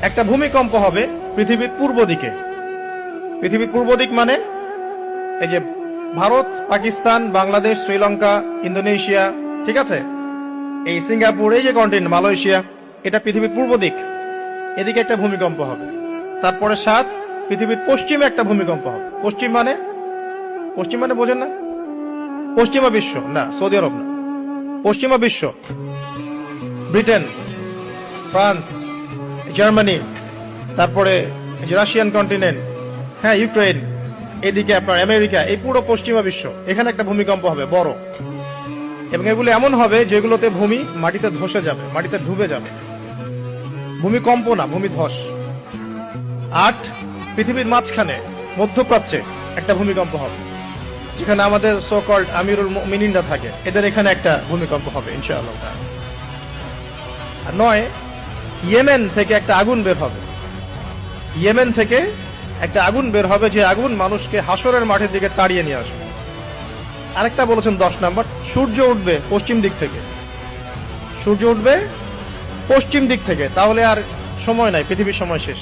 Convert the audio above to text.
একটা ভূমিকম্প হবে পৃথিবীর পূর্ব দিকে। পৃথিবীর পূর্ব দিক মানে এই যে ভারত, পাকিস্তান, বাংলাদেশ, শ্রীলঙ্কা, ইন্দোনেশিয়া, ঠিক আছে, এই সিঙ্গাপুর, এই যে কন্টিনেন্ট মালয়েশিয়া, এটা পৃথিবীর পূর্ব দিক। এদিকে একটা ভূমিকম্প হবে। তারপরে 7 পৃথিবীর পশ্চিমে একটা ভূমিকম্প হবে। পশ্চিম মানে বোঝেন না? পশ্চিমা বিশ্ব না, সৌদি আরব না, পশ্চিমা বিশ্ব, ব্রিটেন, ফ্রান্স, জার্মানি, তারপরে রাশিয়ান কন্টিনেন্ট, হ্যাঁ, ইউক্রেন, এদিকে আপনার আমেরিকা, এই পুরো পশ্চিমা বিশ্ব, এখানে একটা ভূমিকম্প হবে বড়। এবং এগুলো এমন হবে যেগুলোতে ভূমি মাটিতে ধসে যাবে, মাটিতে ডুবে যাবে। ভূমিকম্প না, ভূমিধস। 8 পৃথিবীর মাঝখানে মধ্যপ্রাচ্যে একটা ভূমিকম্প হবে, যেখানে আমাদের সো কল্ড আমিরুল মুমিনিনরা থাকে, এদের এখানে একটা ভূমিকম্প হবে ইনশাআল্লাহ। আর 9 ইয়েমেন থেকে একটা আগুন বের হবে। ইয়েমেন থেকে একটা আগুন বের হবে, যে আগুন মানুষকে হাসরের মাঠের দিকে তাড়িয়ে নিয়ে আসবে। আরেকটা বলেছেন 10 নাম্বার, সূর্য উঠবে পশ্চিম দিক থেকে। সূর্য উঠবে পশ্চিম দিক থেকে, তাহলে আর সময় নাই, পৃথিবীর সময় শেষ।